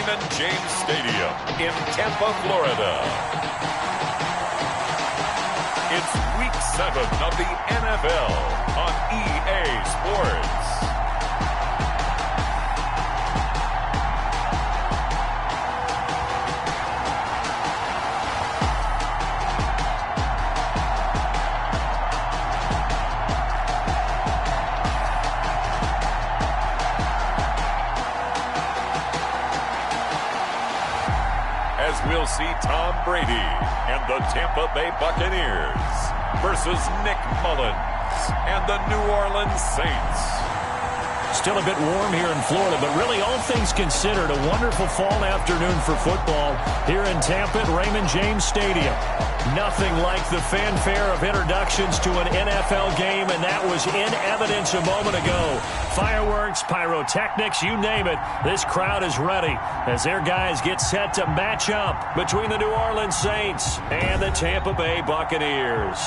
Raymond James Stadium in Tampa, Florida. It's Week 7 of the NFL on EA Sports. We'll see Tom Brady and the Tampa Bay Buccaneers versus Nick Mullins and the New Orleans Saints. Still a bit warm here in Florida, but really all things considered, a wonderful fall afternoon for football here in Tampa at Raymond James Stadium. Nothing like the fanfare of introductions to an NFL game, and that was in evidence a moment ago. Fireworks, pyrotechnics, you name it, this crowd is ready as their guys get set to match up between the New Orleans Saints and the Tampa Bay Buccaneers.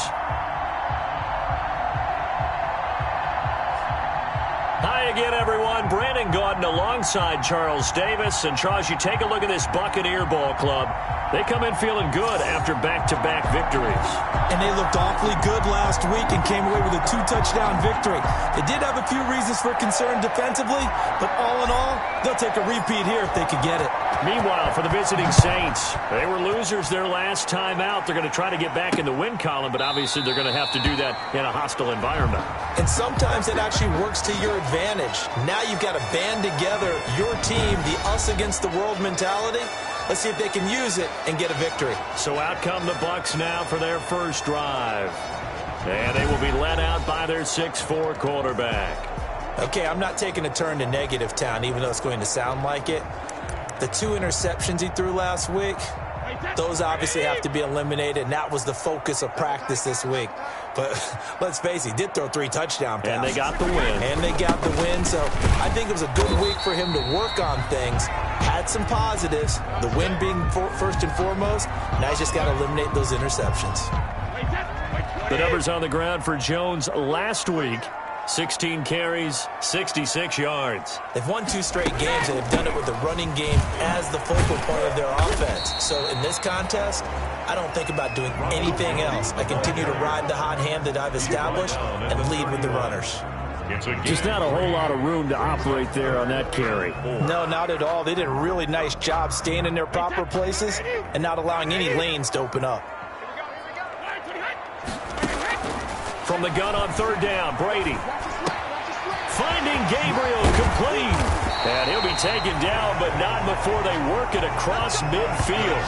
Hi again, everyone. Brandon Gaudin alongside Charles Davis. And Charles, you take a look at this Buccaneer ball club. They come in feeling good after back-to-back victories. And they looked awfully good last week and came away with a 2-touchdown victory. They did have a few reasons for concern defensively, but all in all, they'll take a repeat here if they could get it. Meanwhile, for the visiting Saints, they were losers their last time out. They're going to try to get back in the win column, but obviously they're going to have to do that in a hostile environment. And sometimes it actually works to your advantage. Now you've got to band together your team, the us against the world mentality. Let's see if they can use it and get a victory. So out come the Bucs now for their first drive. And they will be led out by their 6'4" quarterback. Okay, I'm not taking a turn to negative town, even though it's going to sound like it. The 2 interceptions he threw last week, those obviously have to be eliminated, and that was the focus of practice this week. But let's face it, he did throw 3 touchdown passes. And they got the win. And they got the win, so I think it was a good week for him to work on things. Had some positives, the win being first and foremost. Now he's just got to eliminate those interceptions. The numbers on the ground for Jones last week. 16 carries, 66 yards. They've won 2 straight games, and they've done it with the running game as the focal point of their offense. So in this contest, I don't think about doing anything else. I continue to ride the hot hand that I've established and lead with the runners. Just not a whole lot of room to operate there on that carry. No, not at all. They did a really nice job staying in their proper places and not allowing any lanes to open up. From the gun on 3rd down, Brady. Finding Gabriel complete. And he'll be taken down, but not before they work it across midfield.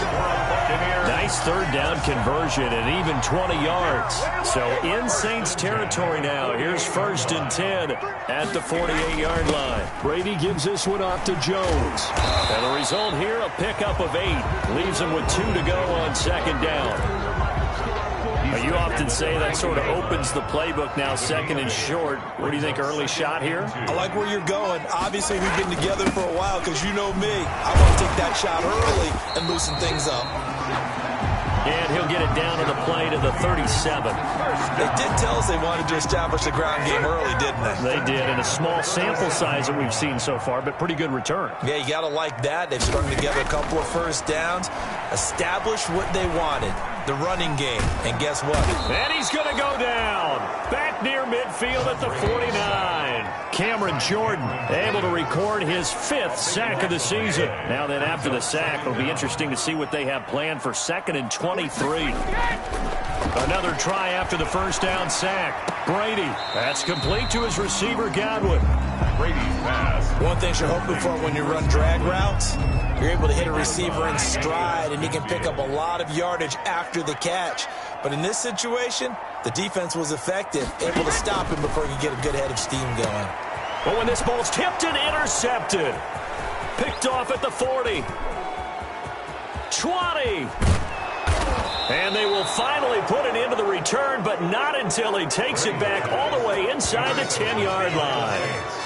Nice 3rd down conversion and even 20 yards. So in Saints territory now. Here's 1st and 10 at the 48-yard line. Brady gives this one off to Jones. And the result here, a pickup of 8. Leaves him with 2 to go on 2nd down. You often say that sort of opens the playbook now, 2nd and short. What do you think, early shot here? I like where you're going. Obviously, we've been together for a while because you know me. I want to take that shot early and loosen things up. And he'll get it down to the play to the 37. They did tell us they wanted to establish the ground game early, didn't they? They did, and a small sample size that we've seen so far, but pretty good return. Yeah, you got to like that. They've strung together a couple of first downs, established what they wanted, the running game. And guess what? And he's going to go down. Back near midfield at the 49. Cameron Jordan able to record his 5th sack of the season. Now then, after the sack, it'll be interesting to see what they have planned for 2nd and 23. Another try after the first down sack. Brady, that's complete to his receiver, Godwin. Brady's pass. One thing you're hoping for when you run drag routes, you're able to hit a receiver in stride, and he can pick up a lot of yardage after the catch. But in this situation, the defense was effective, able to stop him before he could get a good head of steam going. But when this ball's tipped and intercepted, picked off at the 40. 20. And they will finally put an end to the return, but not until he takes it back all the way inside the 10-yard line.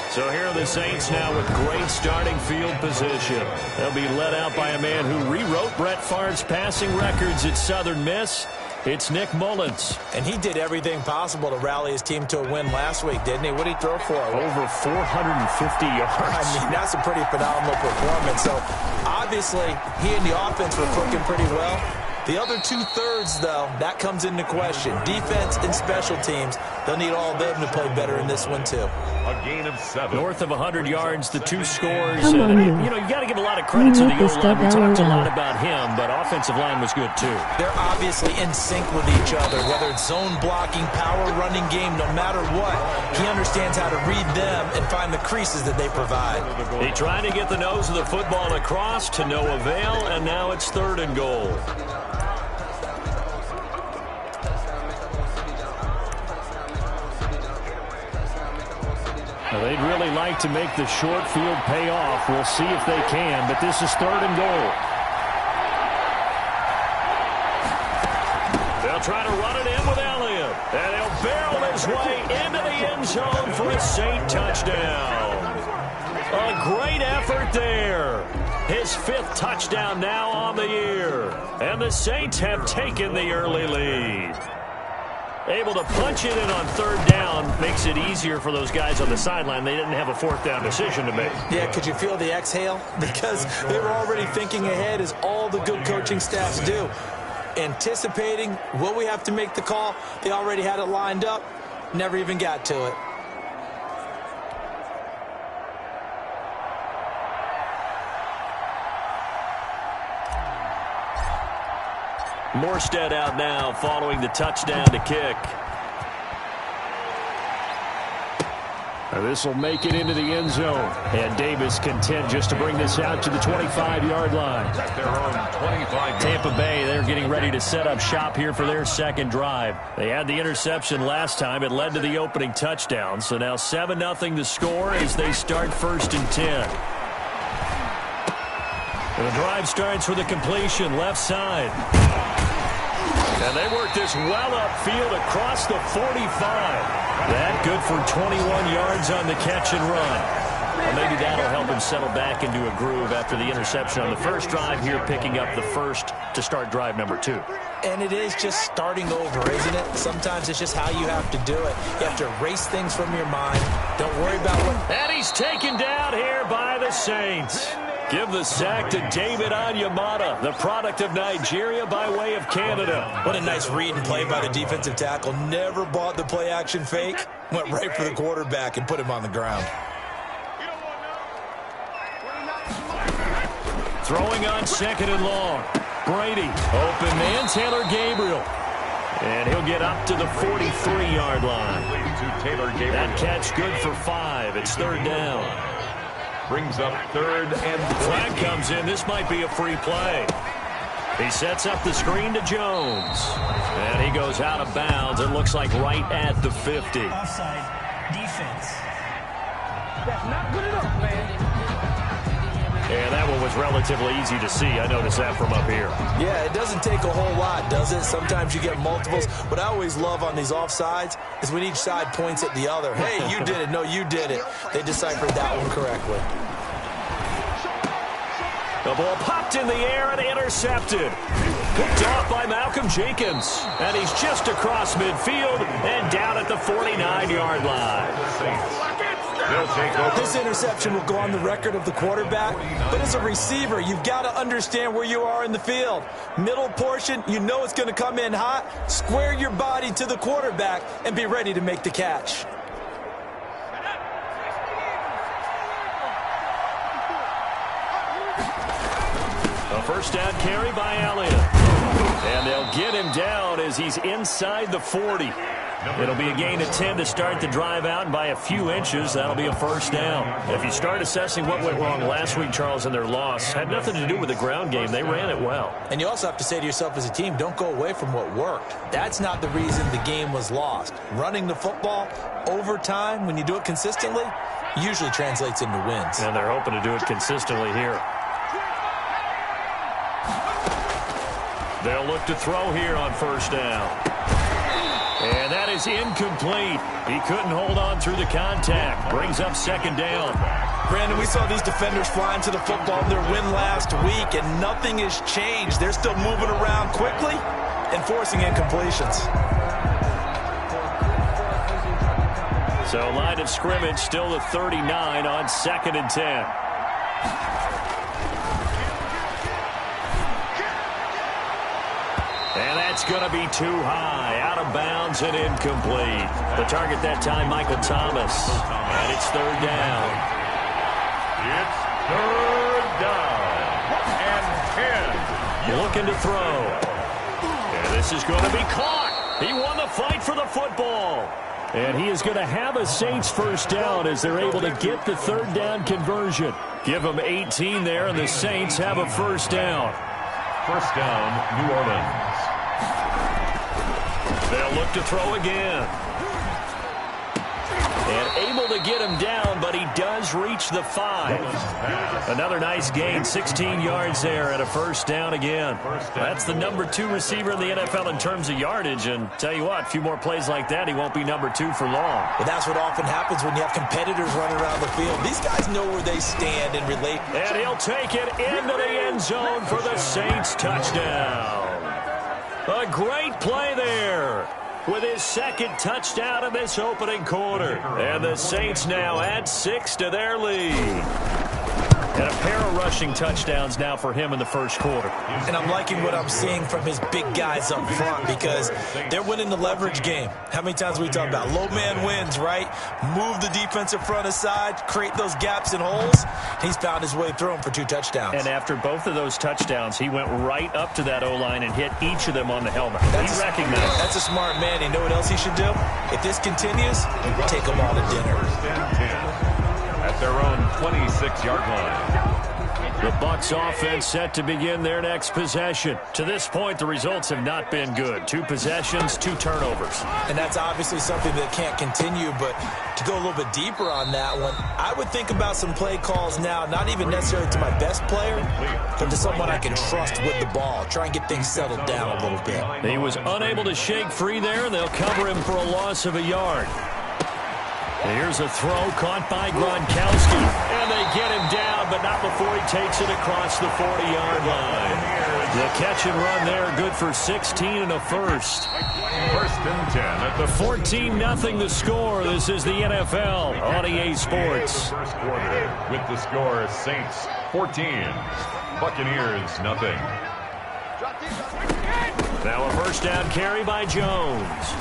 So here are the Saints now with great starting field position. They'll be led out by a man who rewrote Brett Favre's passing records at Southern Miss. It's Nick Mullins. And he did everything possible to rally his team to a win last week, didn't he? What did he throw for? Over 450 yards. I mean, that's a pretty phenomenal performance. So, obviously, he and the offense were clicking pretty well. The other two-thirds, though, that comes into question. Defense and special teams, they'll need all of them to play better in this one, too. A gain of 7. North of 100 yards, the two scores. Come on, and, you got to give a lot of credit to the O-line. We talked a lot about him, but offensive line was good, too. They're obviously in sync with each other, whether it's zone blocking, power running game, no matter what. He understands how to read them and find the creases that they provide. He tried to get the nose of the football across to no avail, and now it's 3rd and goal. Now, they'd really like to make the short field pay off. We'll see if they can, but this is 3rd and goal. They'll try to run it in with Elliott, and he'll barrel his way into the end zone for a Saint touchdown. A great effort there. His 5th touchdown now on the year, and the Saints have taken the early lead. Able to punch it in on 3rd down makes it easier for those guys on the sideline. They didn't have a 4th down decision to make. Yeah, could you feel the exhale? Because they were already thinking ahead, as all the good coaching staffs do. Anticipating, will we have to make the call? They already had it lined up, never even got to it. Morstead out now following the touchdown to kick. This will make it into the end zone. And Davis content just to bring this out to the 25-yard line. At their own 25. Tampa Bay, they're getting ready to set up shop here for their 2nd drive. They had the interception last time. It led to the opening touchdown. So now 7-0 the score as they start 1st and 10. And the drive starts with a completion left side. And they work this well upfield across the 45. That good for 21 yards on the catch and run. Well, maybe that'll help him settle back into a groove after the interception on the first drive here, picking up the first to start drive number 2. And it is just starting over, isn't it? Sometimes it's just how you have to do it. You have to erase things from your mind. Don't worry about what... And he's taken down here by the Saints. Give the sack to David Onyemata, the product of Nigeria by way of Canada. What a nice read and play by the defensive tackle. Never bought the play-action fake. Went right for the quarterback and put him on the ground. Throwing on 2nd and long. Brady, open man, Taylor Gabriel. And he'll get up to the 43-yard line. That catch good for 5. It's 3rd down. Brings up 3rd and 20. Flag comes in. This might be a free play. He sets up the screen to Jones. And he goes out of bounds. It looks like right at the 50. Offside defense. That's not good enough, man. And that one was relatively easy to see. I noticed that from up here. Yeah, it doesn't take a whole lot, does it? Sometimes you get multiples. What I always love on these offsides is when each side points at the other. Hey, you did it. No, you did it. They deciphered that one correctly. The ball popped in the air and intercepted. Picked off by Malcolm Jenkins. And he's just across midfield and down at the 49-yard line. This interception will go on the record of the quarterback, but as a receiver, you've got to understand where you are in the field. Middle portion, you know it's going to come in hot. Square your body to the quarterback and be ready to make the catch. A first down carry by Elliott. And they'll get him down as he's inside the 40. It'll be a gain of 10 to start the drive out, and by a few inches, that'll be a first down. If you start assessing what went wrong last week, Charles, in their loss, had nothing to do with the ground game. They ran it well. And you also have to say to yourself as a team, don't go away from what worked. That's not the reason the game was lost. Running the football over time, when you do it consistently, usually translates into wins. And they're hoping to do it consistently here. They'll look to throw here on first down. And that is incomplete. He couldn't hold on through the contact. Brings up second down. Brandon, we saw these defenders flying to the football in their win last week, and nothing has changed. They're still moving around quickly, and forcing incompletions. So line of scrimmage still at 39 on 2nd and 10. And that's going to be too high, out of bounds and incomplete. The target that time, Michael Thomas. And it's 3rd down. It's 3rd down and 10. Looking to throw. And this is going to be caught. He won the fight for the football. And he is going to have a Saints 1st down as they're able to get the 3rd down conversion. Give them 18 there, and the Saints have a 1st down. 1st down, New Orleans. They'll look to throw again. And able to get him down, but he does reach the 5. Another nice gain, 16 yards there and a 1st down again. That's the number 2 receiver in the NFL in terms of yardage. And tell you what, a few more plays like that, he won't be number 2 for long. But that's what often happens when you have competitors running around the field. These guys know where they stand and relate. And he'll take it into the end zone for the Saints touchdown. A great play there with his 2nd touchdown in this opening quarter. And the Saints now add 6 to their lead. And a pair of rushing touchdowns now for him in the 1st quarter. And I'm liking what I'm seeing from his big guys up front because they're winning the leverage game. How many times we talk about low man wins, right? Move the defensive front aside, create those gaps and holes. He's found his way through them for 2 touchdowns. And after both of those touchdowns, he went right up to that O-line and hit each of them on the helmet. He recognized. That's a smart man. You know what else he should do? If this continues, take them all to dinner. At their own 26-yard line. The Bucs offense set to begin their next possession. To this point, the results have not been good. 2 possessions, 2 turnovers. And that's obviously something that can't continue, but to go a little bit deeper on that one, I would think about some play calls now, not even necessarily to my best player, but to someone I can trust with the ball. Try and get things settled down a little bit. He was unable to shake free there, and they'll cover him for a loss of a yard. Here's a throw caught by Gronkowski. And they get him down, but not before he takes it across the 40-yard line. The catch and run there, good for 16 and a 1st. 1st and 10 at the 14-0 the score. This is the NFL on EA Sports. 1st quarter with the score Saints 14, Buccaneers nothing. Now a 1st down carry by Jones.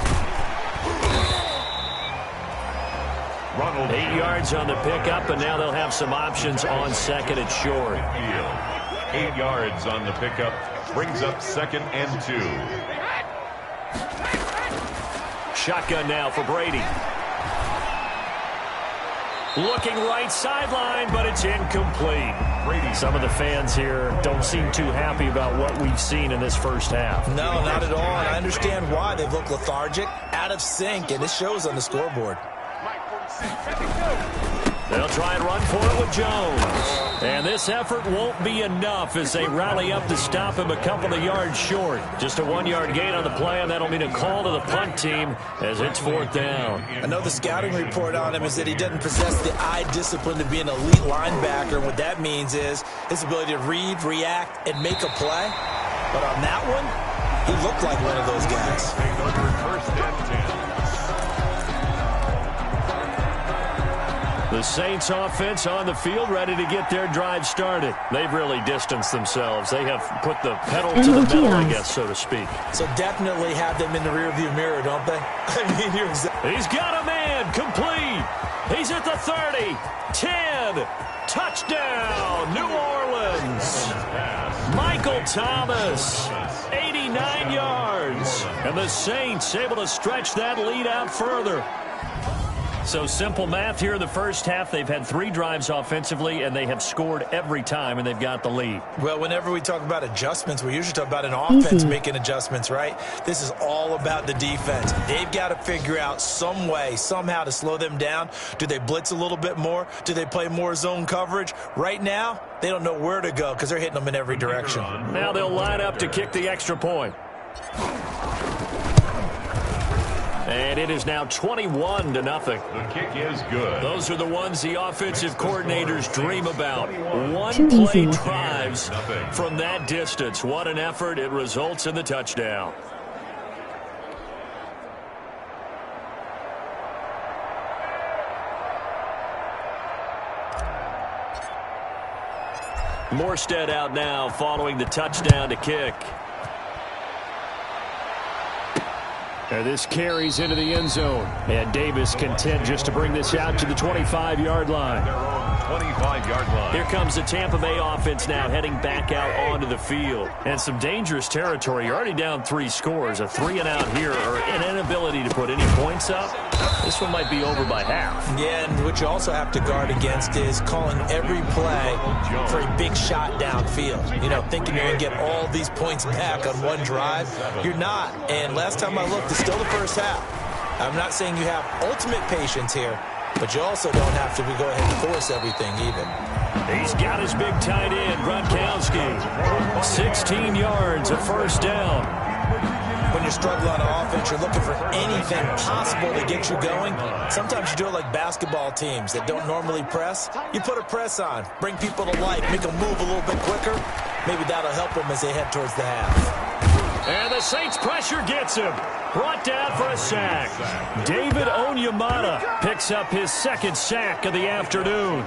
8 yards on the pickup, and now they'll have some options on 2nd and short. 8 yards on the pickup, brings up 2nd and 2. Shotgun now for Brady. Looking right sideline, but it's incomplete. Brady. Some of the fans here don't seem too happy about what we've seen in this 1st half. No, not at all, and I understand why. They've looked lethargic, out of sync, and it shows on the scoreboard. They'll try and run for it with Jones. And this effort won't be enough as they rally up to stop him a couple of yards short. Just a 1-yard gain on the play, and that'll mean a call to the punt team as it's 4th down. I know the scouting report on him is that he doesn't possess the eye discipline to be an elite linebacker. And what that means is his ability to read, react, and make a play. But on that one, he looked like one of those guys. 1st and 10. The Saints offense on the field ready to get their drive started. They've really distanced themselves. They have put the pedal to the metal, I guess, so to speak. So definitely have them in the rearview mirror, don't they? I mean, you're exactly. He's got a man, complete. He's at the 30, 10, touchdown, New Orleans. Michael Thomas, 89 yards. And the Saints able to stretch that lead out further. So simple math here in the 1st half. They've had 3 drives offensively, and they have scored every time, and they've got the lead. Well, whenever we talk about adjustments, we usually talk about an offense making adjustments, right? This is all about the defense. They've got to figure out some way, somehow to slow them down. Do they blitz a little bit more? Do they play more zone coverage? Right now, they don't know where to go because they're hitting them in every direction. Now they'll line up to kick the extra point. And it is now 21-0. The kick is good. Those are the ones the offensive coordinators dream about. One-play drives from that distance. What an effort. It results in the touchdown. Morstead out now following the touchdown to kick. And this carries into the end zone. And Davis content just to bring this out to the 25-yard line. Their own 25-yard line. Here comes the Tampa Bay offense now heading back out onto the field. And some dangerous territory. You're already down 3 scores. A 3-and-out here or an inability to put any points up. This one might be over by half. Yeah, and what you also have to guard against is calling every play for a big shot downfield. You know, thinking you're going to get all these points back on one drive. You're not. And last time I looked, it's still the first half. I'm not saying you have ultimate patience here, but you also don't have to go ahead and force everything even. He's got his big tight end, Gronkowski. 16 yards, a first down. When you're struggling on offense, you're looking for anything possible to get you going. Sometimes you do it like basketball teams that don't normally press. You put a press on, bring people to life, make them move a little bit quicker. Maybe that'll help them as they head towards the half. And the Saints pressure gets him. Brought down for a sack. David Onyemata picks up his second sack of the afternoon.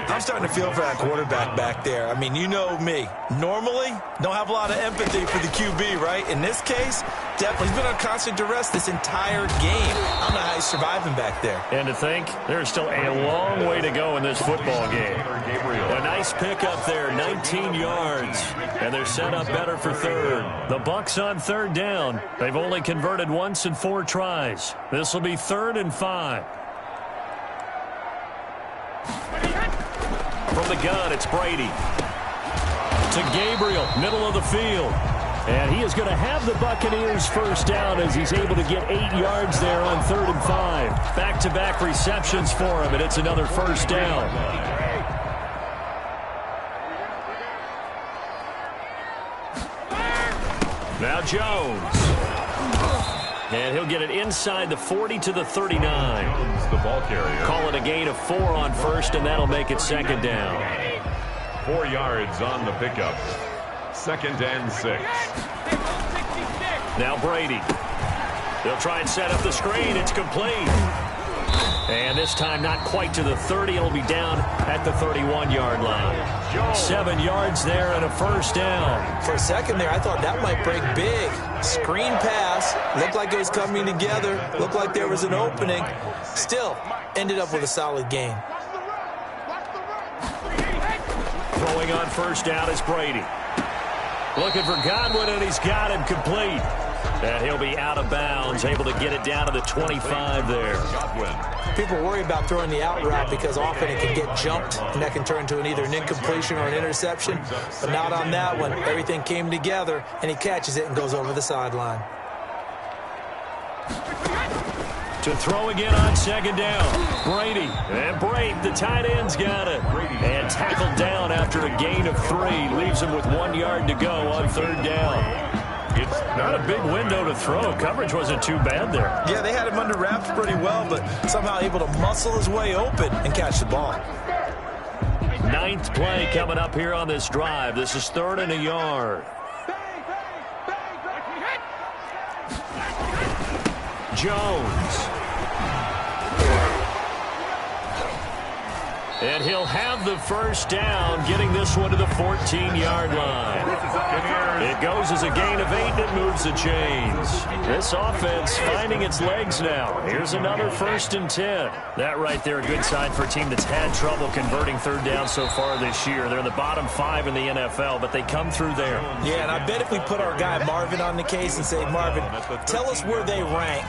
I'm starting to feel for that quarterback back there. I mean, you know me. Normally, don't have a lot of empathy for the QB, right? In this case, definitely. He's been on constant duress this entire game. I don't know how he's surviving back there. And to think, there's still a long way to go in this football game. A nice pickup there, 19 yards. And they're set up better for third. The Bucs on third down. They've only converted once in 4 tries. This will be 3rd and 5. From the gun, it's Brady. To Gabriel, middle of the field. And he is going to have the Buccaneers first down as he's able to get 8 yards there on 3rd and 5. Back-to-back receptions for him, and it's another first down. Now Jones. And he'll get it inside the 40 to the 39. The ball carrier. Call it a gain of 4 on first, and that'll make it 2nd down. 4 yards on the pickup. 2nd and 6. Now Brady. They'll try and set up the screen. It's complete. And this time not quite to the 30. It'll be down at the 31-yard line. 7 yards there and a first down. For a second there, I thought that might break big. Screen pass. Looked like it was coming together. Looked like there was an opening. Still, ended up with a solid gain. Throwing on first down is Brady. Looking for Godwin, and he's got him complete. And he'll be out of bounds, able to get it down to the 25 there. People worry about throwing the out route because often it can get jumped, and that can turn into either an incompletion or an interception. But not on that one. Everything came together, and he catches it and goes over the sideline. To throw again on 2nd down. Brady. And Brady, the tight end's got it. And tackled down after a gain of 3. Leaves him with 1 yard to go on 3rd down. It's not a big window to throw. Coverage wasn't too bad there. Yeah, they had him under wraps pretty well, but somehow able to muscle his way open and catch the ball. 9th play coming up here on this drive. This is 3rd and a yard. Jones. And he'll have the first down, getting this one to the 14-yard line. It goes as a gain of 8, and it moves the chains. This offense finding its legs now. Here's another 1st and 10. That right there, a good sign for a team that's had trouble converting 3rd down so far this year. They're in the bottom 5 in the NFL, but they come through there. Yeah, and I bet if we put our guy Marvin on the case and say, Marvin, tell us where they rank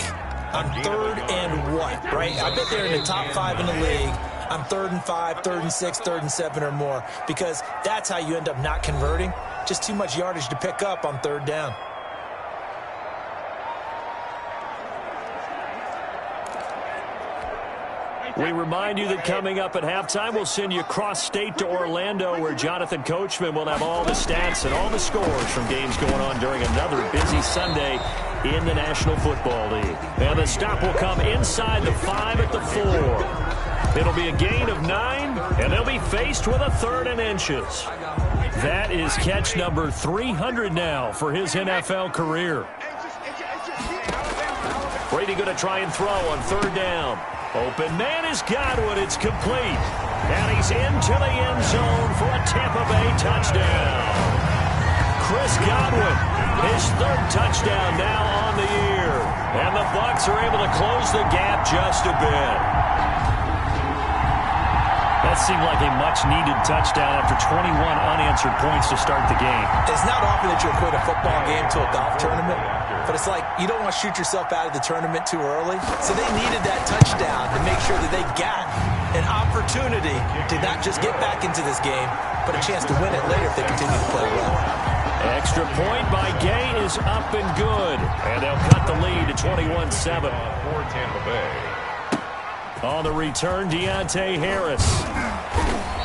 on 3rd and what, right? I bet they're in the top 5 in the league on 3rd and 5, 3rd and 6, 3rd and 7 or more, because that's how you end up not converting. Just too much yardage to pick up on 3rd down. We remind you that coming up at halftime, we'll send you cross-state to Orlando, where Jonathan Coachman will have all the stats and all the scores from games going on during another busy Sunday in the National Football League. And the stop will come inside the 5 at the 4. It'll be a gain of 9, and they'll be faced with a 3rd and inches. That is catch number 300 now for his NFL career. Brady going to try and throw on third down. Open man is Godwin. It's complete. And he's into the end zone for a Tampa Bay touchdown. Chris Godwin, his third touchdown now on the year. And the Bucs are able to close the gap just a bit. That seemed like a much-needed touchdown after 21 unanswered points to start the game. It's not often that you equate a football game to a golf tournament, but it's like you don't want to shoot yourself out of the tournament too early. So they needed that touchdown to make sure that they got an opportunity to not just get back into this game, but a chance to win it later if they continue to play well. Extra point by Gay is up and good. And they'll cut the lead to 21-7. For Tampa Bay. On the return, Deontay Harris.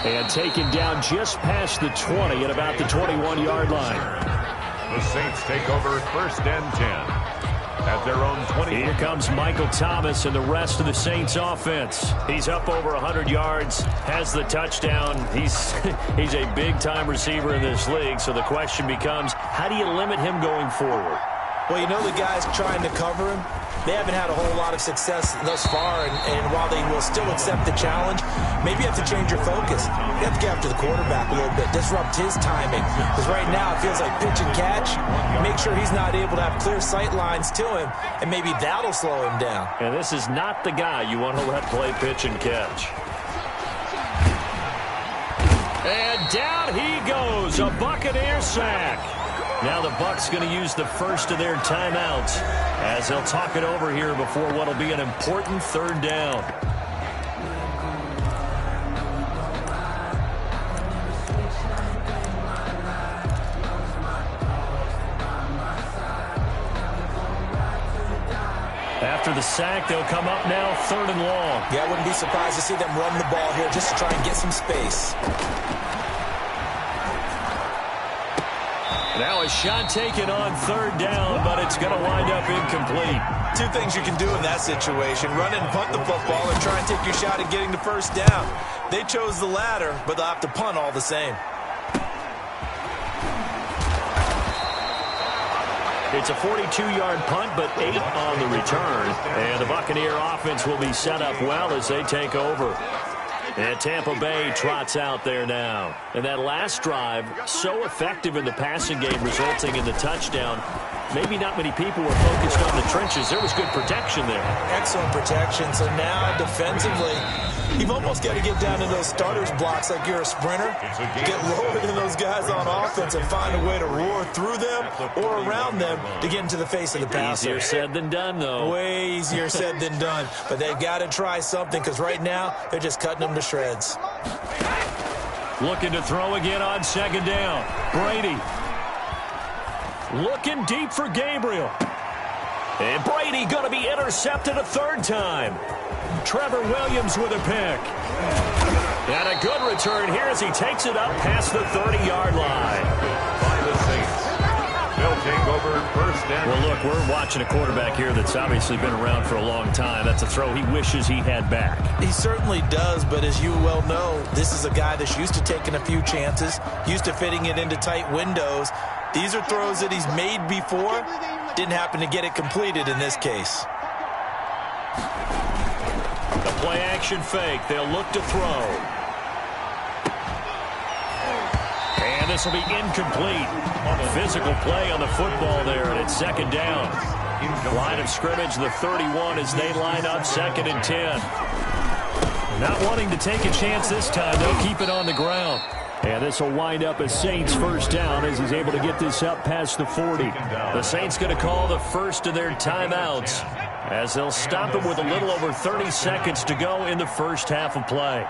And taken down just past the 20 at about the 21-yard line. The Saints take over 1st and 10. At their own 20. Here comes Michael Thomas and the rest of the Saints offense. He's up over 100 yards, has the touchdown. He's a big-time receiver in this league, so the question becomes, how do you limit him going forward? Well, you know the guys trying to cover him, they haven't had a whole lot of success thus far, and while they will still accept the challenge, maybe you have to change your focus. You have to get after the quarterback a little bit, disrupt his timing, because right now it feels like pitch and catch. Make sure he's not able to have clear sight lines to him, and maybe that'll slow him down. And this is not the guy you want to let play pitch and catch. And down he goes, a Buccaneer sack. Now the Bucs going to use the first of their timeouts as they'll talk it over here before what will be an important third down. After the sack, they'll come up now 3rd and long. Yeah, I wouldn't be surprised to see them run the ball here just to try and get some space. Now a shot taken on 3rd down, but it's going to wind up incomplete. Two things you can do in that situation: run and punt the football and try and take your shot at getting the first down. They chose the latter, but they'll have to punt all the same. It's a 42-yard punt, but 8 on the return. And the Buccaneer offense will be set up well as they take over. And Tampa Bay trots out there now. And that last drive, so effective in the passing game, resulting in the touchdown. Maybe not many people were focused on the trenches. There was good protection there. Excellent protection. So now defensively, you've almost got to get down to those starters blocks like you're a sprinter. Get lower than those guys on offense and find a way to roar through them or around them to get into the face of the passer. Easier said than done, though. Way easier said than done. But they've got to try something, because right now they're just cutting them to shreds. Looking to throw again on 2nd down. Brady. Looking deep for Gabriel. And Brady going to be intercepted a 3rd time. Trevor Williams with a pick. And a good return here as he takes it up past the 30-yard line. By the Saints. They'll take over 1st and... Well, look, we're watching a quarterback here that's obviously been around for a long time. That's a throw he wishes he had back. He certainly does, but as you well know, this is a guy that's used to taking a few chances, used to fitting it into tight windows. These are throws that he's made before. Didn't happen to get it completed in this case. The play-action fake. They'll look to throw. And this will be incomplete. Physical play on the football there, and it's 2nd down. Line of scrimmage, the 31, as they line up 2nd and 10. Not wanting to take a chance this time. They'll keep it on the ground. And this will wind up a Saints 1st down as he's able to get this up past the 40. The Saints going to call the first of their timeouts as they'll stop him with a little over 30 seconds to go in the first half of play.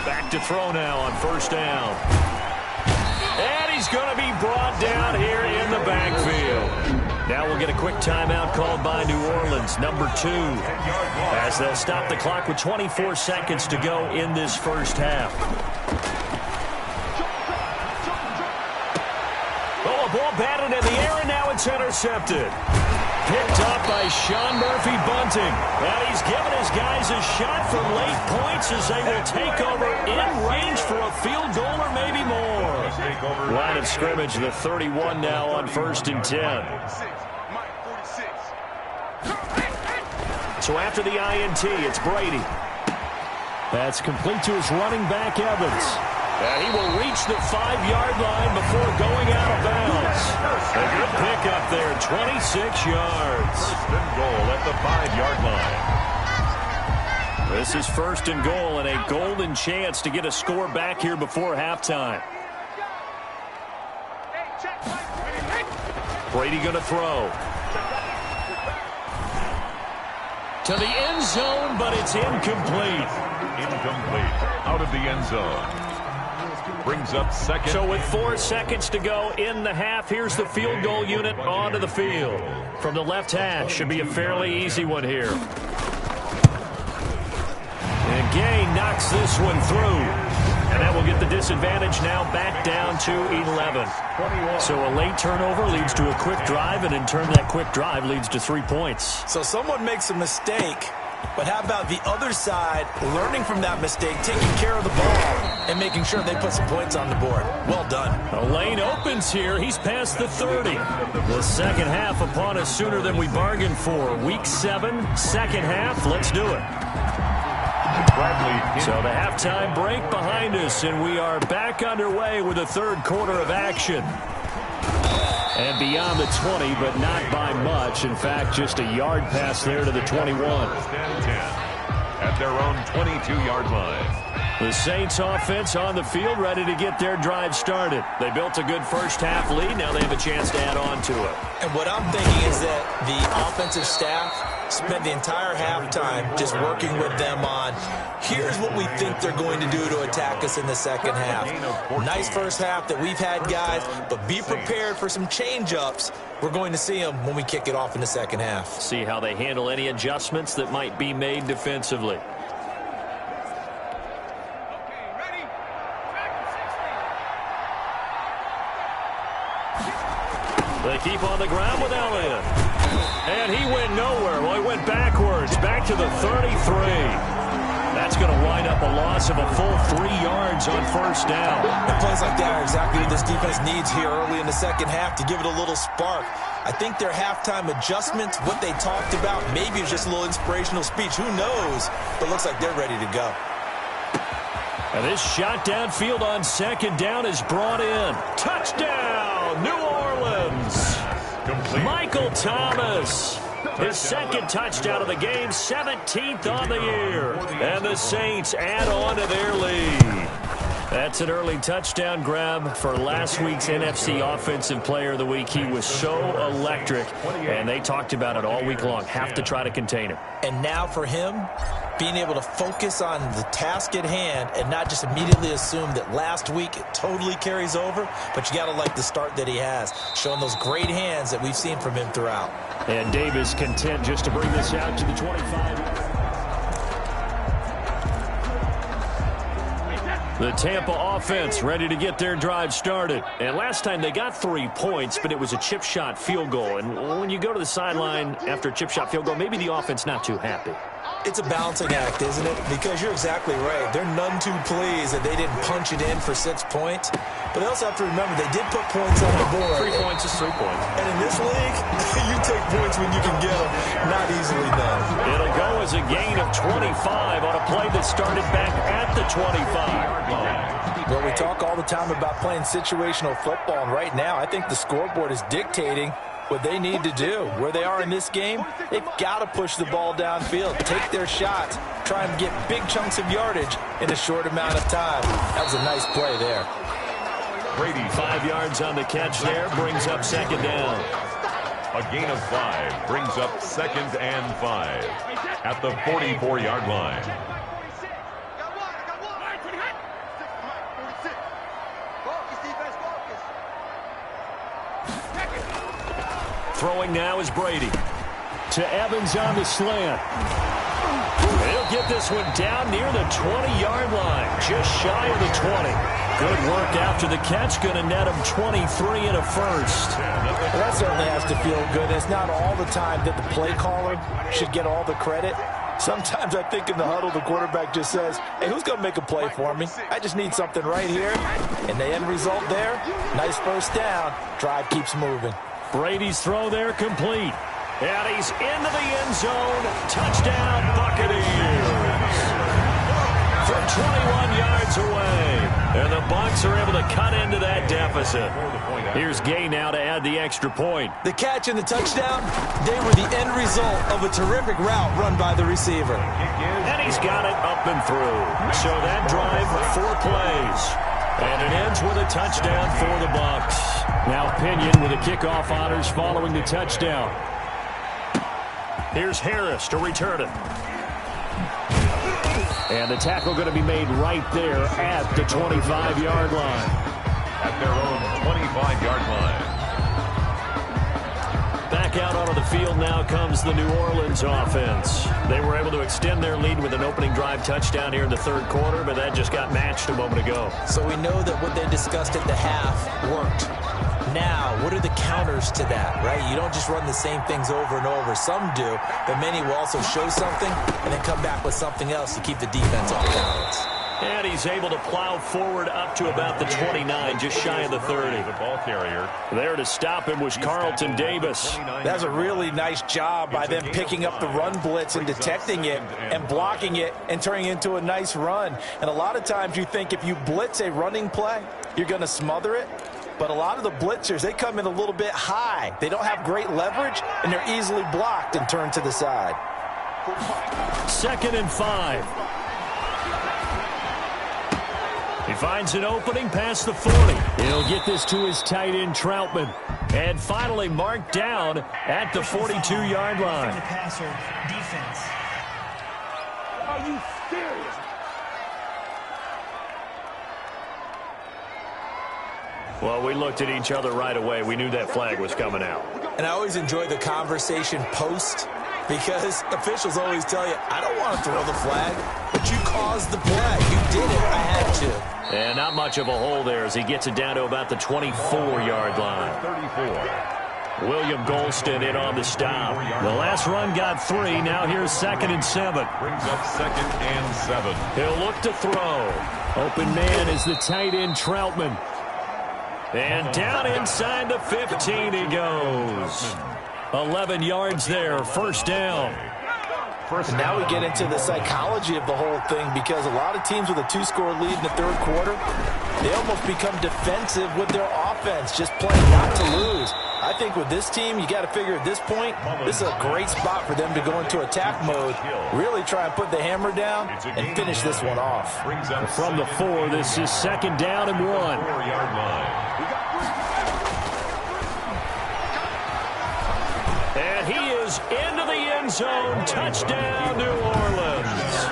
Back to throw now on 1st down. And he's going to be brought down here in the backfield. Now we'll get a quick timeout called by New Orleans, number 2, as they'll stop the clock with 24 seconds to go in this first half. Oh, a ball batted in the air, and now it's intercepted. Picked up by Sean Murphy-Bunting. And he's given his guys a shot for late points as they will take over in range for a field goal or maybe more. Line of scrimmage, the 31 now on 1st and 10. So after the INT, it's Brady. That's complete to his running back, Evans. And he will reach the 5-yard line before going out of bounds. A good pickup there, 26 yards. First and goal at the 5-yard line. This is first and goal and a golden chance to get a score back here before halftime. Brady going to throw. To the end zone, but it's incomplete. Incomplete. Out of the end zone. Brings up second. So with 4 seconds to go in the half, here's the field goal unit onto the field. From the left hash, should be a fairly easy one here. And Gay knocks this one through. And that will get the disadvantage now back down to 11. So a late turnover leads to a quick drive, and in turn that quick drive leads to 3 points. So someone makes a mistake, but how about the other side learning from that mistake, taking care of the ball, and making sure they put some points on the board? Well done. A lane opens here. He's past the 30. The second half upon us sooner than we bargained for. Week 7, second half. Let's do it. So the halftime break behind us, and we are back underway with the third quarter of action. And beyond the 20, but not by much. In fact, just a yard pass there to the 21. At their own 22-yard line. The Saints offense on the field, ready to get their drive started. They built a good first half lead. Now they have a chance to add on to it. And what I'm thinking is that the offensive staff spent the entire halftime just working with them on, here's what we think they're going to do to attack us in the second half. Nice first half that we've had, guys, but be prepared for some change-ups. We're going to see them when we kick it off in the second half. See how they handle any adjustments that might be made defensively. They keep on the ground with Elliott. And he went nowhere. Well, he went backwards, back to the 33. That's going to wind up a loss of a full 3 yards on first down. And plays like that are exactly what this defense needs here early in the second half to give it a little spark. I think their halftime adjustments, what they talked about, maybe it's just a little inspirational speech. Who knows? But it looks like they're ready to go. And this shot downfield on second down is brought in. Touchdown, New Orleans. Complete. Michael Thomas. His second touchdown of the game, 17th on the year. And the Saints add on to their lead. That's an early touchdown grab for last week's NFC Offensive Player of the Week. He was so electric, and they talked about it all week long. Have to try to contain him. And now for him, being able to focus on the task at hand and not just immediately assume that last week it totally carries over, but you got to like the start that he has, showing those great hands that we've seen from him throughout. And Davis content just to bring this out to the 25. The Tampa offense ready to get their drive started. And last time they got 3 points, but it was a chip shot field goal. And when you go to the sideline after a chip shot field goal, maybe the offense not too happy. It's a balancing act, isn't it? Because you're exactly right. They're none too pleased that they didn't punch it in for 6 points. But they also have to remember they did put points on the board. 3 points is 3 points. And in this league, you take points when you can get them. Not easily done. It'll go as a gain of 25 on a play that started back at the 25. Well, we talk all the time about playing situational football, and right now I think the scoreboard is dictating what they need to do. Where they are in this game, they've got to push the ball downfield, take their shots, try and get big chunks of yardage in a short amount of time. That was a nice play there. Brady, 5 yards on the catch there, brings up second down. A gain of 5 brings up second and 5 at the 44-yard line. Throwing now is Brady. To Evans on the slant. He'll get this one down near the 20-yard line, just shy of the 20. Good work after the catch, going to net him 23 and a first. Well, that certainly has to feel good. It's not all the time that the play caller should get all the credit. Sometimes I think in the huddle, the quarterback just says, hey, who's going to make a play for me? I just need something right here. And the end result there, nice first down. Drive keeps moving. Brady's throw there complete. And he's into the end zone. Touchdown, Buccaneers. From 21 yards away. And the Bucs are able to cut into that deficit. Here's Gay now to add the extra point. The catch and the touchdown, they were the end result of a terrific route run by the receiver. And he's got it up and through. So that drive, 4 plays. And it ends with a touchdown for the Bucs. Now Pinion with the kickoff honors following the touchdown. Here's Harris to return it. And the tackle going to be made right there at the 25-yard line. At their own 25-yard line. Back out onto the field now comes the New Orleans offense. They were able to extend their lead with an opening drive touchdown here in the third quarter, but that just got matched a moment ago. So we know that what they discussed at the half worked. Now, what are the counters to that, right? You don't just run the same things over and over. Some do, but many will also show something and then come back with something else to keep the defense off balance. And he's able to plow forward up to about the 29, just shy of the 30. The ball carrier. There to stop him was Carlton Davis. That's a really nice job by them picking up the run blitz and detecting it and blocking it and turning it into a nice run. And a lot of times you think if you blitz a running play, you're going to smother it. But a lot of the blitzers, they come in a little bit high. They don't have great leverage, and they're easily blocked and turned to the side. 2nd and 5. He finds an opening past the 40. He'll get this to his tight end, Troutman. And finally marked down at the 42-yard line. The passer, defense. Are you serious? Well, we looked at each other right away. We knew that flag was coming out. And I always enjoy the conversation post because officials always tell you, I don't want to throw the flag, but you caused the play. You did it. I had to. And not much of a hole there as he gets it down to about the 24-yard line. 34. William Golston in on the stop. The last run got 3. Now here's 2nd and 7. Brings up 2nd and 7. He'll look to throw. Open man is the tight end, Troutman. And down inside the 15 he goes. 11 yards there, 1st down. And now we get into the psychology of the whole thing because a lot of teams with a 2-score lead in the third quarter, they almost become defensive with their offense, just playing not to lose. I think with this team, you got to figure at this point, this is a great spot for them to go into attack mode, really try and put the hammer down and finish this one off. From the 4, this is 2nd down and 1. 4-yard line. And he is into the end zone. Touchdown, New Orleans.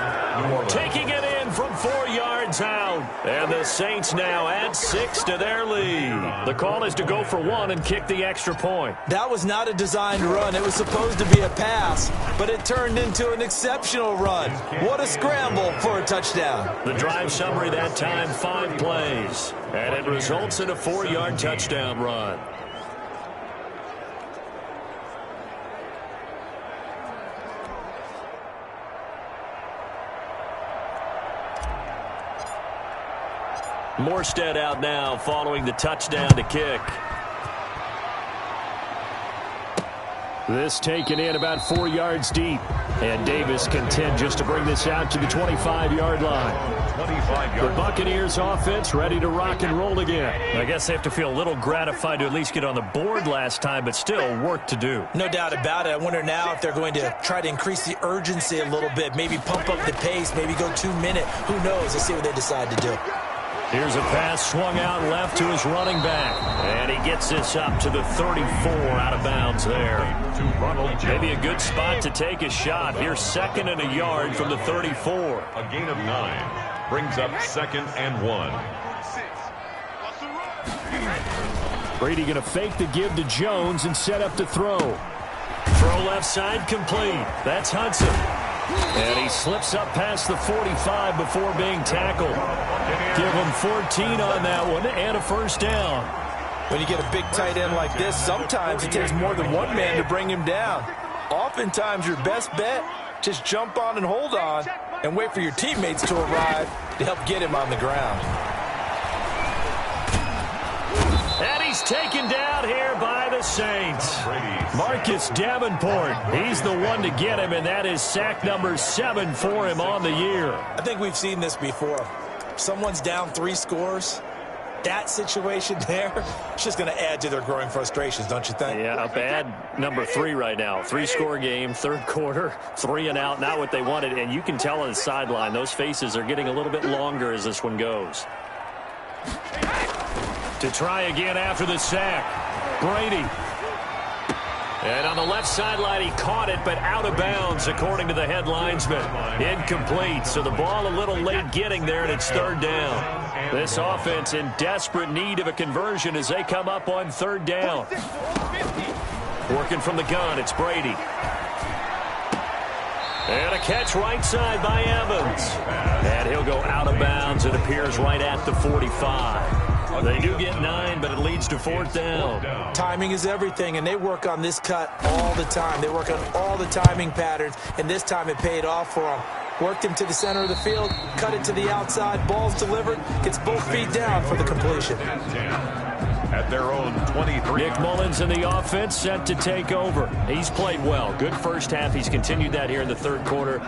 Taking it in from 4 yards out. And the Saints now add 6 to their lead. The call is to go for 1 and kick the extra point. That was not a designed run. It was supposed to be a pass, but it turned into an exceptional run. What a scramble for a touchdown. The drive summary that time, 5 plays. And it results in a 4-yard touchdown run. Morstead out now following the touchdown to kick. This taken in about 4 yards deep. And Davis content just to bring this out to the 25-yard line. 25-yard. The Buccaneers offense ready to rock and roll again. I guess they have to feel a little gratified to at least get on the board last time, but still work to do. No doubt about it. I wonder now if they're going to try to increase the urgency a little bit, maybe pump up the pace, maybe go 2-minute. Who knows? Let's see what they decide to do. Here's a pass swung out left to his running back. And he gets this up to the 34 out of bounds there. Maybe a good spot to take a shot. Here's 2nd and a yard from the 34. A gain of 9. Brings up 2nd and 1. Brady going to fake the give to Jones and set up to throw. Throw left side complete. That's Hudson. And he slips up past the 45 before being tackled. Give him 14 on that one and a 1st down. When you get a big tight end like this, sometimes it takes more than one man to bring him down. Oftentimes your best bet, just jump on and hold on and wait for your teammates to arrive to help get him on the ground. And he's taken down here by the Saints. Marcus Davenport, he's the one to get him, and that is sack number 7 for him on the year. I think we've seen this before. Someone's down 3 scores. That situation there, it's just going to add to their growing frustrations, don't you think? Yeah, a bad number 3 right now. 3-score game, third quarter, 3 and out, not what they wanted. And you can tell on the sideline, those faces are getting a little bit longer as this one goes. To try again after the sack, Brady. And on the left sideline, he caught it, but out of bounds, according to the head linesman. Incomplete, so the ball a little late getting there, and it's third down. This offense in desperate need of a conversion as they come up on third down. Working from the gun, it's Brady. And a catch right side by Evans. And he'll go out of bounds, it appears, right at the 45. They do get 9, but it leads to fourth down. Timing is everything, and they work on this cut all the time. They work on all the timing patterns, and this time it paid off for them. Worked him to the center of the field, cut it to the outside, ball's delivered, gets both feet down for the completion. At their own 23. Nick Mullins in the offense set to take over. He's played well. Good first half. He's continued that here in the third quarter.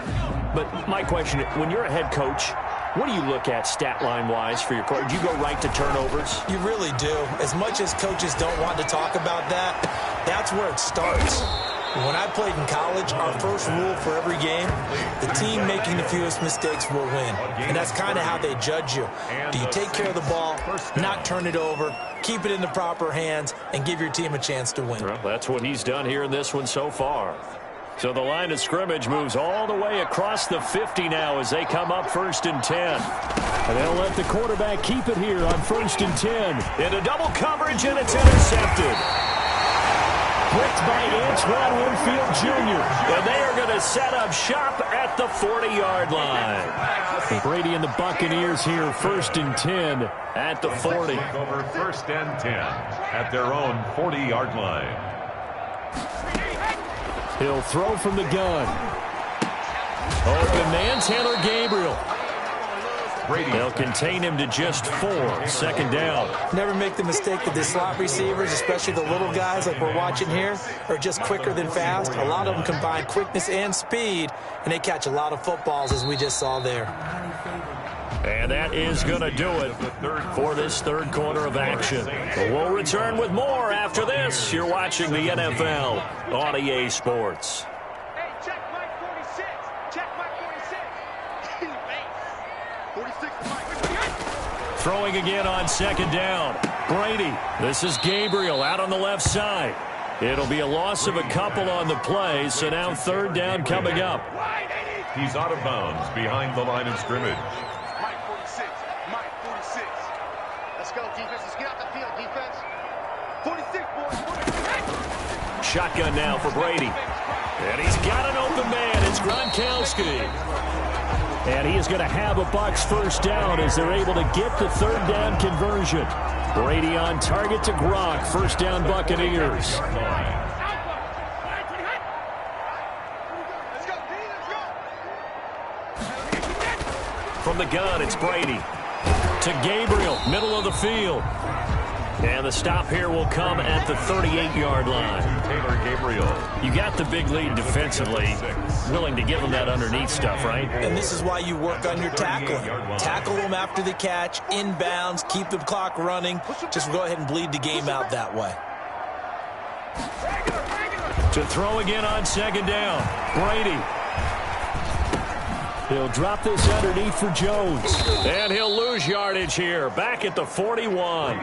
But my question, when you're a head coach, what do you look at stat line-wise for your court? Do you go right to turnovers? You really do. As much as coaches don't want to talk about that, that's where it starts. When I played in college, our first rule for every game, the team making the fewest mistakes will win. And that's kind of how they judge you. Do you take care of the ball, not turn it over, keep it in the proper hands, and give your team a chance to win? Well, that's what he's done here in this one so far. So the line of scrimmage moves all the way across the 50 now as they come up 1st and 10. And they'll let the quarterback keep it here on 1st and 10. Into double coverage, and it's intercepted. Bricked by Antoine Winfield Jr. And they are going to set up shop at the 40-yard line. Brady and the Buccaneers here 1st and 10 at the 40. Over 1st and 10 at their own 40-yard line. He'll throw from the gun. Open man, Taylor Gabriel. They'll contain him to just 4. 2nd down. Never make the mistake that the slot receivers, especially the little guys like we're watching here, are just quicker than fast. A lot of them combine quickness and speed, and they catch a lot of footballs, as we just saw there. And that is going to do it for this third quarter of action. We'll return with more after this. You're watching the NFL on EA Sports. Hey, check Mike 46. Check Mike 46. 46. Throwing again on 2nd down. Brady. This is Gabriel out on the left side. It'll be a loss of a couple on the play, so now 3rd down coming up. He's out of bounds behind the line of scrimmage. Mike 46. Mike 46. Let's go, defense. Let's get out the field, defense. 46, boys. Shotgun now for Brady. And he's got an open man. It's Gronkowski. And he is going to have a Bucs 1st down as they're able to get the 3rd down conversion. Brady on target to Gronk. 1st down Buccaneers. From the gun, it's Brady. To Gabriel, middle of the field. And the stop here will come at the 38-yard line. Taylor Gabriel. You got the big lead defensively, willing to give them that underneath stuff, right? And this is why you work on your tackling. Tackle them after the catch, inbounds, keep the clock running. Just go ahead and bleed the game out that way. To throw again on 2nd down, Brady. He'll drop this underneath for Jones. And he'll lose yardage here, back at the 41.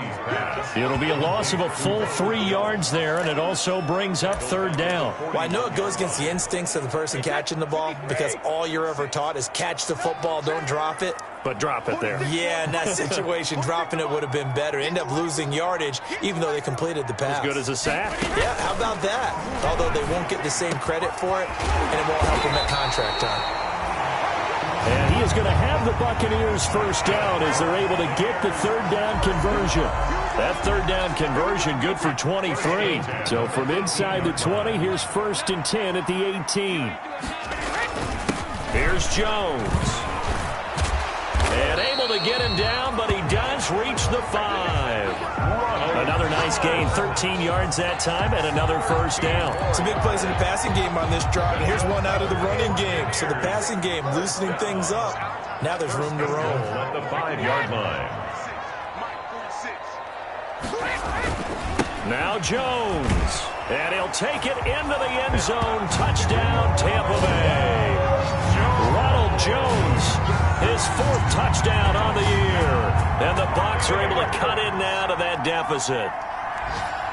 It'll be a loss of a full 3 yards there, and it also brings up 3rd down. Well, I know it goes against the instincts of the person catching the ball because all you're ever taught is catch the football, don't drop it. But drop it there. Yeah, in that situation, dropping it would have been better. End up losing yardage, even though they completed the pass. As good as a sack. Yeah, how about that? Although they won't get the same credit for it, and it won't help them at contract time. And he is going to have the Buccaneers 1st down as they're able to get the 3rd down conversion. That 3rd down conversion good for 23. So from inside the 20, here's 1st and 10 at the 18. Here's Jones. And able to get him down, but he does reach the 5. Another nice gain, 13 yards that time, and another first down. Some big plays in the passing game on this drive, and here's one out of the running game. So the passing game loosening things up. Now there's room to roam. At the 5-yard line. Now Jones, and he'll take it into the end zone. Touchdown, Tampa Bay. Ronald Jones, his 4th touchdown on the year. And the Bucs are able to cut in now to that deficit.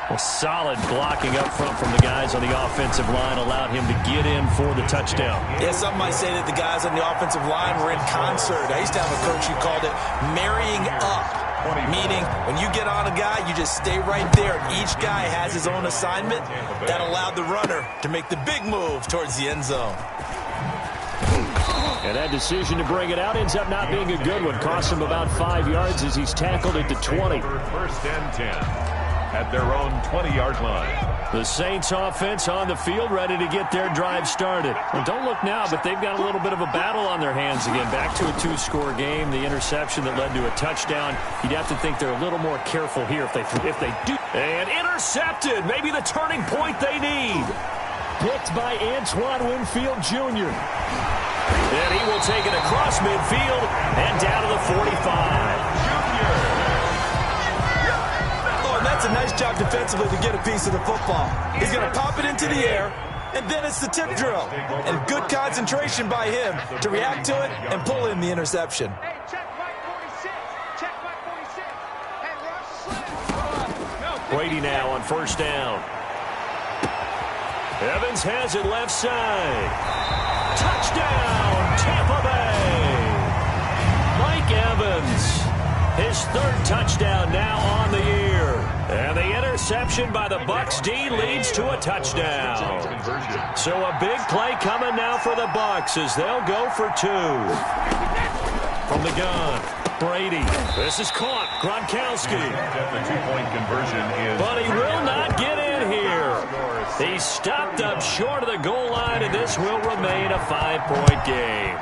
Well, solid blocking up front from the guys on the offensive line allowed him to get in for the touchdown. Yeah, some might say that the guys on the offensive line were in concert. I used to have a coach who called it marrying up, meaning when you get on a guy, you just stay right there. Each guy has his own assignment. That allowed the runner to make the big move towards the end zone. And that decision to bring it out ends up not being a good one. Cost him about 5 yards as he's tackled at the 20. First and 10 at their own 20-yard line. The Saints offense on the field ready to get their drive started. Well, don't look now, but they've got a little bit of a battle on their hands again. Back to a 2-score game. The interception that led to a touchdown. You'd have to think they're a little more careful here if they do. And intercepted. Maybe the turning point they need. Picked by Antoine Winfield Jr. And he will take it across midfield and down to the 45. Oh, and that's a nice job defensively to get a piece of the football. He's going to pop it into the air, and then it's the tip drill. And good concentration by him to react to it and pull in the interception. Hey, check Mike 46. Check Mike 46. Hey, rush the sled. Brady now on first down. Evans has it left side. Touchdown, Tampa Bay. Mike Evans, his 3rd touchdown now on the year. And the interception by the Bucs D leads to a touchdown. So a big play coming now for the Bucs as they'll go for 2. From the gun, Brady. This is caught. Gronkowski. The 2-point conversion is... But he will not get in here. He's stopped up short of the goal line, and this will remain a 5-point game.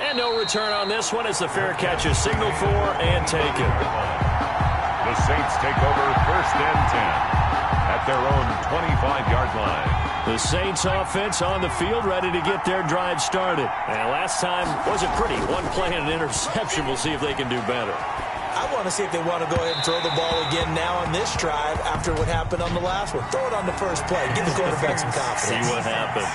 And no return on this one as the fair catch is signaled for and taken. The Saints take over first and 10 at their own 25-yard line. The Saints offense on the field ready to get their drive started. And last time wasn't pretty. One play and an interception. We'll see if they can do better. I want to see if they want to go ahead and throw the ball again now on this drive after what happened on the last one. Throw it on the first play. Give the quarterback some confidence. See what happens.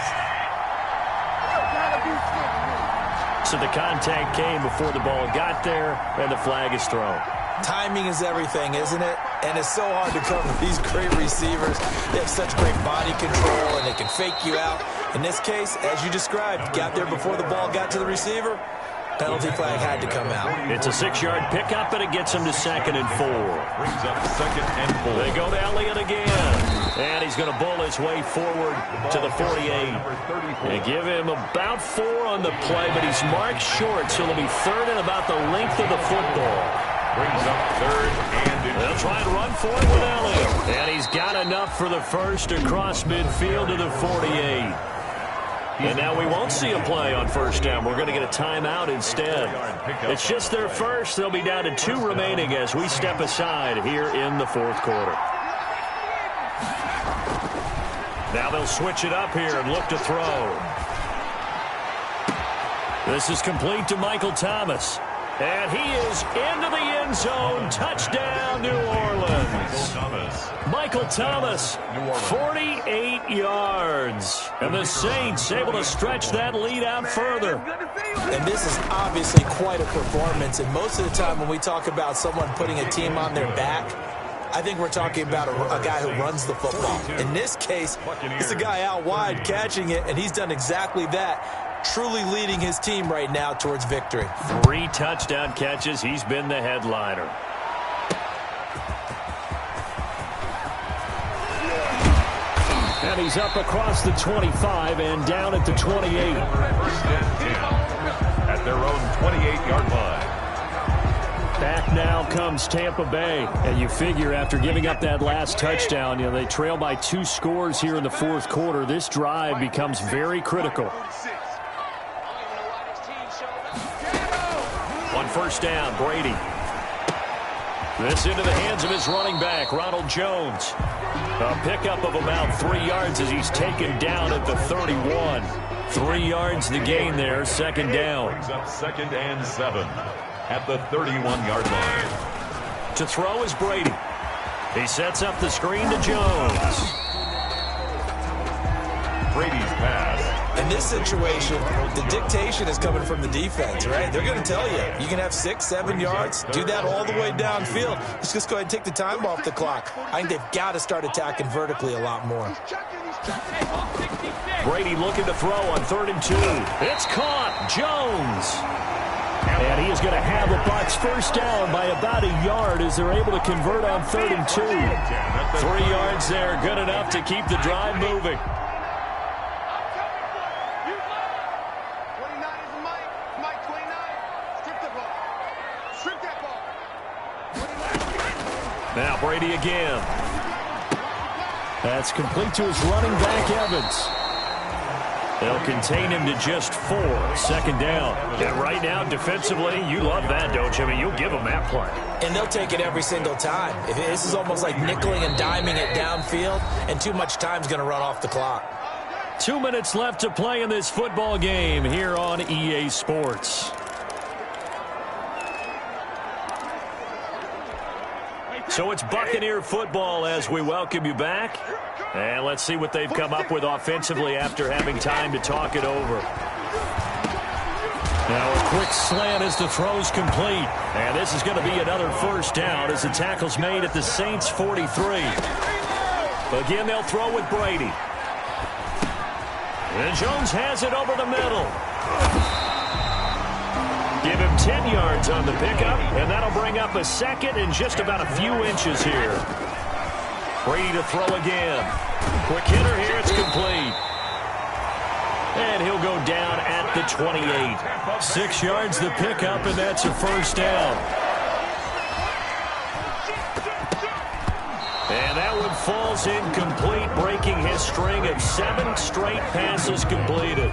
So the contact came before the ball got there, and the flag is thrown. Timing is everything, isn't it? And it's so hard to cover these great receivers. They have such great body control, and they can fake you out. In this case, as you described, got there before the ball got to the receiver. Penalty flag had to come out. It's a 6-yard pickup, and it gets him to 2nd and 4. Brings up 2nd and 4. They go to Elliott again. And he's going to bull his way forward to the 48. They give him about 4 on the play, but he's marked short, so it'll be 3rd and about the length of the football. Brings up 3rd and... They'll try and run for it with Elliott. And he's got enough for the first across midfield to the 48. And now we won't see a play on first down. We're going to get a timeout instead. It's just their first. They'll be down to 2 remaining as we step aside here in the 4th quarter. Now they'll switch it up here and look to throw. This is complete to Michael Thomas. And he is into the end zone. Touchdown, New Orleans. Michael Thomas, 48 yards. And the Saints able to stretch that lead out further. And this is obviously quite a performance. And most of the time when we talk about someone putting a team on their back, I think we're talking about a guy who runs the football. In this case, it's a guy out wide catching it, and he's done exactly that, truly leading his team right now towards victory. 3 touchdown catches. He's been the headliner. And he's up across the 25 and down at the 28. First and 10 at their own 28-yard line. Back now comes Tampa Bay. And you figure after giving up that last touchdown, they trail by 2 scores here in the 4th quarter. This drive becomes very critical. On first down, Brady. This into the hands of his running back, Ronald Jones. A pickup of about 3 yards as he's taken down at the 31. 3 yards the gain there, 2nd down. Brings up 2nd and 7 at the 31-yard line. To throw is Brady. He sets up the screen to Jones. Brady's pass. In this situation, the dictation is coming from the defense, right? They're going to tell you, you can have 6, 7 yards, do that all the way downfield. Let's just go ahead and take the time off the clock. I think they've got to start attacking vertically a lot more. Brady looking to throw on 3rd and 2. It's caught. Jones. And he is going to have the Bucs first down by about a yard as they're able to convert on 3rd and 2. 3 yards there, good enough to keep the drive moving. Now Brady again. That's complete to his running back, Evans. They'll contain him to just 4, 2nd down. And right now, defensively, you love that, don't you? I mean, you'll give them that play. And they'll take it every single time. This is almost like nickeling and diming it downfield, and too much time's going to run off the clock. 2 minutes left to play in this football game here on EA Sports. So it's Buccaneer football as we welcome you back. And let's see what they've come up with offensively after having time to talk it over. Now a quick slant as the throw's complete. And this is going to be another first down as the tackle's made at the Saints' 43. Again, they'll throw with Brady. And Jones has it over the middle. Give him 10 yards on the pickup, and that'll bring up a 2nd and just about a few inches here. Brady to throw again. Quick hitter here, it's complete. And he'll go down at the 28. 6 yards the pickup, and that's a first down. And that one falls incomplete, breaking his string of 7 straight passes completed.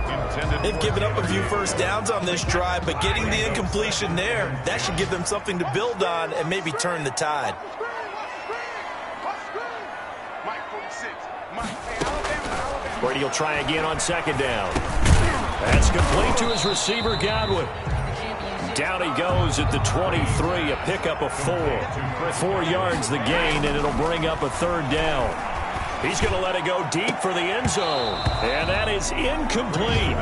They've given up a few first downs on this drive, but getting the incompletion there, that should give them something to build on and maybe turn the tide. Brady will try again on 2nd down. That's complete to his receiver, Godwin. Down he goes at the 23, a pickup of 4. 4 yards the gain, and it'll bring up a 3rd down. He's going to let it go deep for the end zone, and that is incomplete.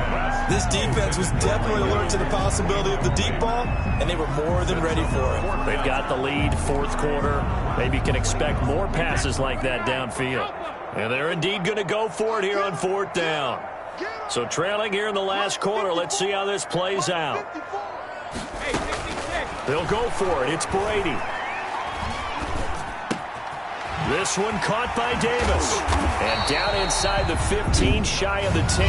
This defense was definitely alert to the possibility of the deep ball, and they were more than ready for it. They've got the lead, 4th quarter. Maybe you can expect more passes like that downfield. And they're indeed going to go for it here on 4th down. So trailing here in the last quarter, let's see how this plays out. They'll go for it. It's Brady. This one caught by Davis. And down inside the 15, shy of the 10.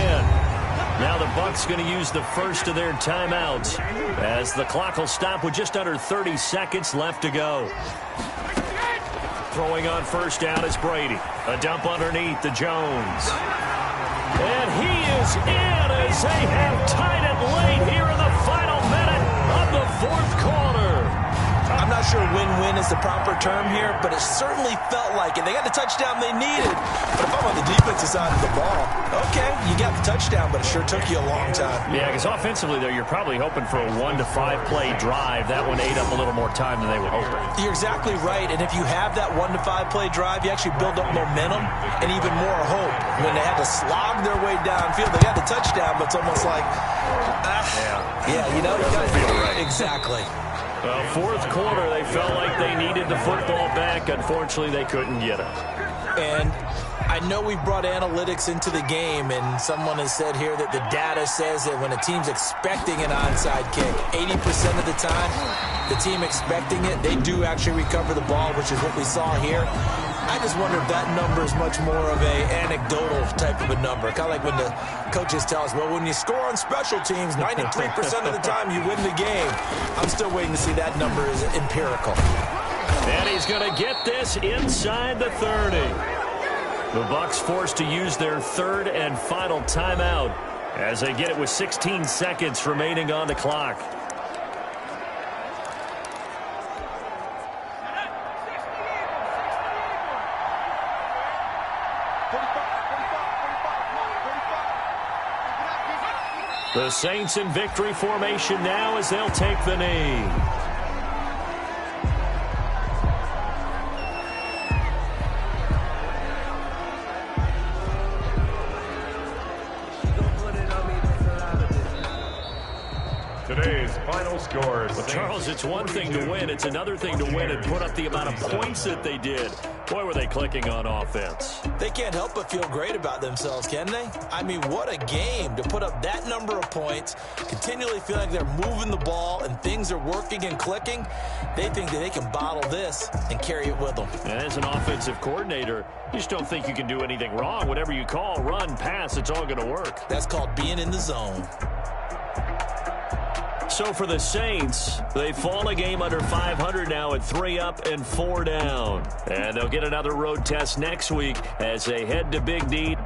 Now the Bucs going to use the first of their timeouts as the clock will stop with just under 30 seconds left to go. Throwing on first down is Brady. A dump underneath to Jones. And he is in as they have tied it late here in the final minute of the 4th quarter. I'm not sure win-win is the proper term here, but it certainly felt like it. They got the touchdown they needed. But if I'm on the defensive side of the ball, okay, you got the touchdown, but it sure took you a long time. Yeah, because offensively, though, you're probably hoping for a 1 to 5 play drive. That one ate up a little more time than they were hoping. You're exactly right, and if you have that 1 to 5 play drive, you actually build up momentum and even more hope. When they had to slog their way downfield, they got the touchdown, but it's almost like, you know, you got to feel right. Exactly. Well, 4th quarter, they felt like they needed the football back. Unfortunately, they couldn't get it. And I know we've brought analytics into the game, and someone has said here that the data says that when a team's expecting an onside kick, 80% of the time, the team expecting it, they do actually recover the ball, which is what we saw here. I just wonder if that number is much more of a anecdotal type of a number. Kind of like when the coaches tell us, well, when you score on special teams, 93% of the time you win the game. I'm still waiting to see that number is empirical. And he's going to get this inside the 30. The Bucs forced to use their 3rd and final timeout as they get it with 16 seconds remaining on the clock. The Saints in victory formation now as they'll take the knee. Today's final score. Well, Charles, it's one thing to win. It's another thing to win and put up the amount of points that they did. Boy, were they clicking on offense. They can't help but feel great about themselves, can they? I mean, what a game to put up that number of points, continually feel like they're moving the ball and things are working and clicking. They think that they can bottle this and carry it with them. And as an offensive coordinator, you just don't think you can do anything wrong. Whatever you call, run, pass, it's all going to work. That's called being in the zone. So for the Saints, they fall a game under 500 now at 3 up and 4 down. And they'll get another road test next week as they head to Big D